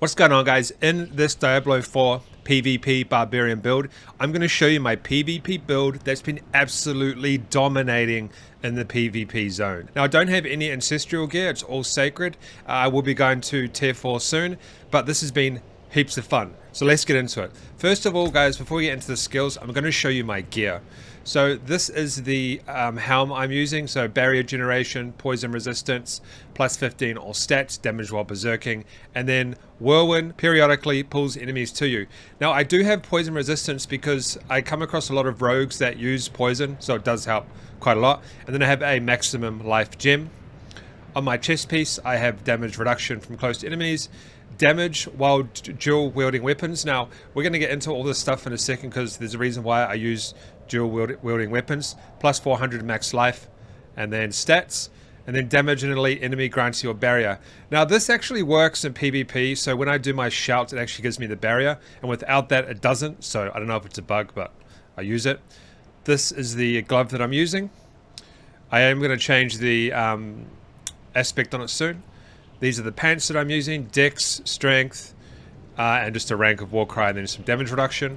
What's going on, guys? In this Diablo 4 PvP Barbarian build, I'm going to show you my PvP build that's been absolutely dominating in the PvP zone. Now, I don't have any ancestral gear, it's all sacred. I will be going to tier 4 soon, but this has been heaps of fun. So let's get into it. First of all, guys, before we get into the skills, I'm going to show you my gear. So this is the helm I'm using. So barrier generation, poison resistance, plus 15 all stats, damage while berserking, and then whirlwind periodically pulls enemies to you. Now I do have poison resistance because I come across a lot of rogues that use poison, so it does help quite a lot. And then I have a maximum life gem. On my chest piece, I have damage reduction from close to enemies, damage while dual wielding weapons. Now we're going to get into all this stuff in a second because there's a reason why I use dual wielding weapons, plus 400 max life, and then stats, and then damage an elite enemy grants you a barrier. Now this actually works in PvP, so when I do my shouts it actually gives me the barrier, and without that it doesn't, so I don't know if it's a bug, but I use it. This is the glove that I'm using. I am going to change the aspect on it soon. These are the pants that I'm using, dex, strength, and just a rank of Warcry, and then some damage reduction.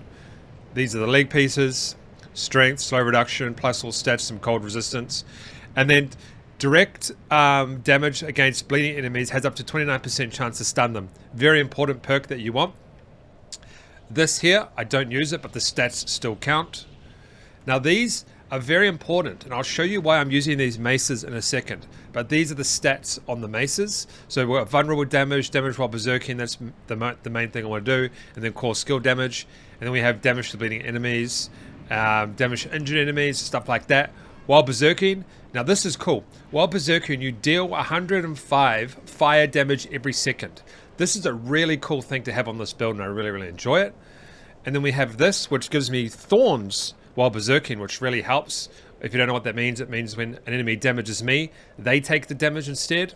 These are the leg pieces, strength, slow reduction, plus all stats, some cold resistance. And then direct damage against bleeding enemies has up to 29% chance to stun them. Very important perk that you want. This here, I don't use it, but the stats still count. Now these are very important, and I'll show you why I'm using these maces in a second. But these are the stats on the maces. So we've got vulnerable damage, damage while berserking, that's the main thing I want to do, and then core skill damage. And then we have damage to bleeding enemies, damage to injured enemies, stuff like that. While berserking, now this is cool. While berserking, you deal 105 fire damage every second. This is a really cool thing to have on this build, and I really enjoy it. And then we have this, which gives me thorns while berserking, which really helps. If you don't know what that means, it means when an enemy damages me, they take the damage instead.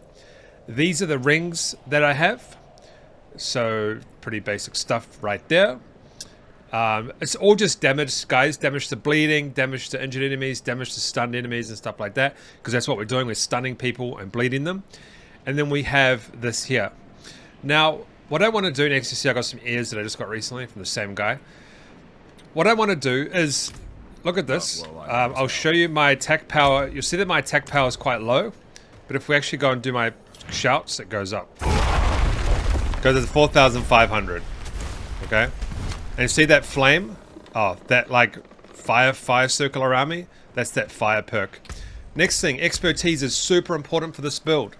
These are the rings that I have. So pretty basic stuff right there. It's all just damage, guys. Damage to bleeding, damage to injured enemies, damage to stunned enemies and stuff like that. Because that's what we're doing. We're stunning people and bleeding them. And then we have this here. Now, what I want to do next, you see I got some ears that I just got recently from the same guy. What I want to do is, look at this. I'll show you my attack power. You'll see that my attack power is quite low. But if we actually go and do my shouts, it goes up. It goes to 4,500. Okay? And you see that flame? Oh, that like fire circle around me? That's that fire perk. Next thing, expertise is super important for this build.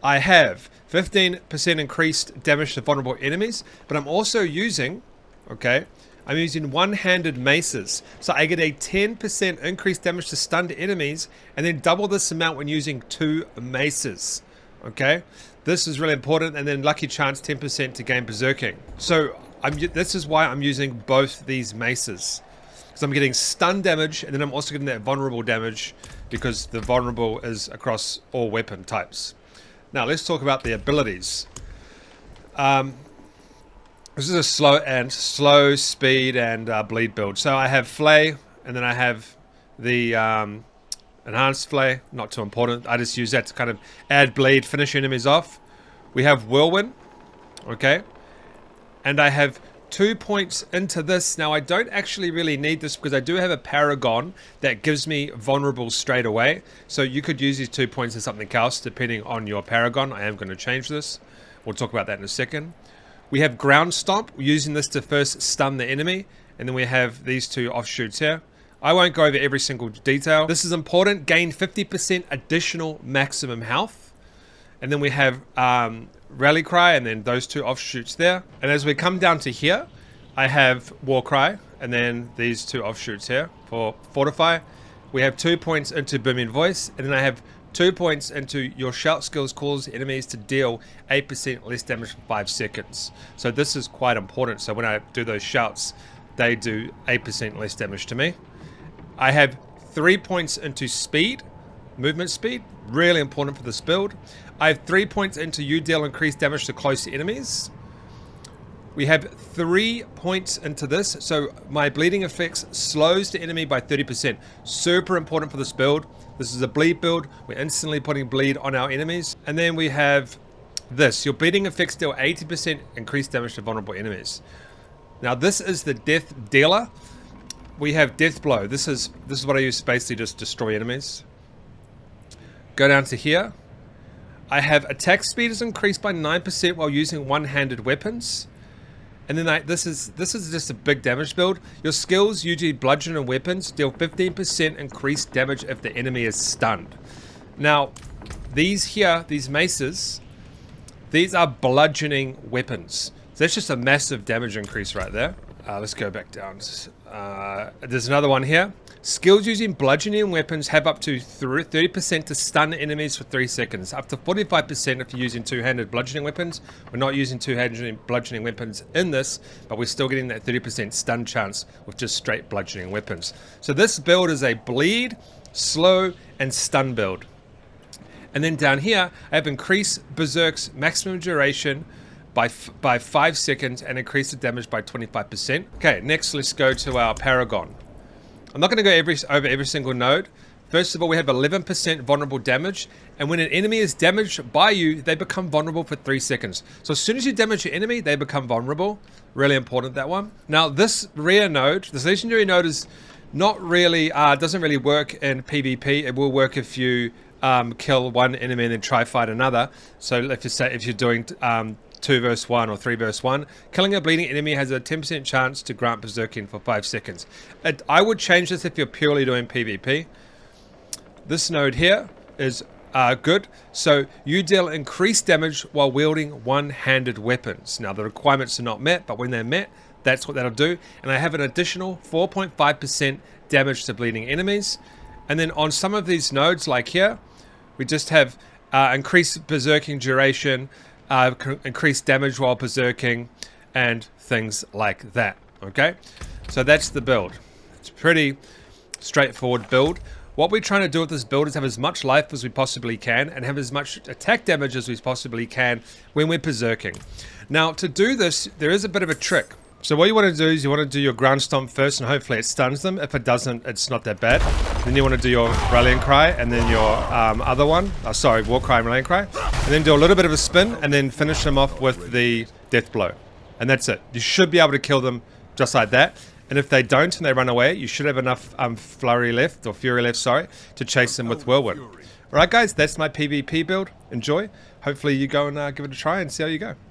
I have 15% increased damage to vulnerable enemies, but I'm also using, okay, I'm using one-handed maces. So I get a 10% increased damage to stunned enemies, and then double this amount when using 2 maces. Okay? This is really important, and then lucky chance 10% to gain berserking. So this is why I'm using both these maces. Because I'm getting stun damage, and then I'm also getting that vulnerable damage, because the vulnerable is across all weapon types. Now let's talk about the abilities. This is a slow speed and bleed build. So I have flay, and then I have the enhanced flay. Not too important. I just use that to kind of add bleed, finish enemies off. We have whirlwind, okay, and I have 2 points into this. Now I don't actually really need this because I do have a Paragon that gives me vulnerable straight away. So you could use these 2 points as something else depending on your Paragon. I am going to change this. We'll talk about that in a second. We have ground stomp. We're using this to first stun the enemy, and then we have these 2 offshoots here. I won't go over every single detail. This is important. Gain 50% additional maximum health. And then we have rally cry, and then those 2 offshoots there. And as we come down to here, I have war cry, and then these 2 offshoots here for fortify. We have 2 points into booming voice, and then I have 2 points into your shout skills cause enemies to deal 8% less damage for 5 seconds. So this is quite important. So when I do those shouts, they do 8% less damage to me. I have 3 points into speed, movement speed, really important for this build. I have 3 points into you deal increased damage to close enemies. We have 3 points into this, so my bleeding effects slows the enemy by 30%. Super important for this build. This is a bleed build. We're instantly putting bleed on our enemies. And then we have this. Your bleeding effects deal 80% increased damage to vulnerable enemies. Now this is the death dealer. We have death blow. This is what I use to basically just destroy enemies. Go down to here. I have attack speed is increased by 9% while using one-handed weapons. And then this is just a big damage build. Your skills, usually bludgeon and weapons, deal 15% increased damage if the enemy is stunned. Now, these here, these maces, these are bludgeoning weapons. So that's just a massive damage increase right there. Let's go back down. There's another one here. Skills using bludgeoning weapons have up to 30% to stun enemies for 3 seconds. Up to 45% if you're using two-handed bludgeoning weapons. We're not using two-handed bludgeoning weapons in this, but we're still getting that 30% stun chance with just straight bludgeoning weapons. So this build is a bleed, slow, and stun build. And then down here, I have increased Berserk's maximum duration by 5 seconds and increase the damage by 25%. Okay, next let's go to our Paragon. I'm not going to go over every single node. First of all, we have 11% vulnerable damage, and when an enemy is damaged by you, they become vulnerable for 3 seconds. So as soon as you damage your enemy, they become vulnerable. Really important, that one. Now, this rare node, this legendary node, is not really, doesn't really work in PvP. It will work if you kill one enemy and then try fight another. So if you're doing 2 versus 1 or 3 versus 1. Killing a bleeding enemy has a 10% chance to grant berserking for 5 seconds. I would change this if you're purely doing PvP. This node here is good. So you deal increased damage while wielding one-handed weapons. Now the requirements are not met, but when they're met, that's what that'll do. And I have an additional 4.5% damage to bleeding enemies. And then on some of these nodes like here, we just have increased berserking duration, increased damage while berserking, and things like that. Okay, so that's the build. It's a pretty straightforward build. What we're trying to do with this build is have as much life as we possibly can and have as much attack damage as we possibly can when we're berserking. Now to do this, there is a bit of a trick. So what you want to do is you want to do your ground stomp first, and hopefully it stuns them. If it doesn't, it's not that bad. Then you want to do your rallying cry, and then your other one. Sorry, war cry and rallying cry. And then do a little bit of a spin, and then finish them off with the death blow. And that's it. You should be able to kill them just like that. And if they don't and they run away, you should have enough fury left, to chase them with whirlwind. Alright guys, that's my PvP build. Enjoy. Hopefully you go and give it a try and see how you go.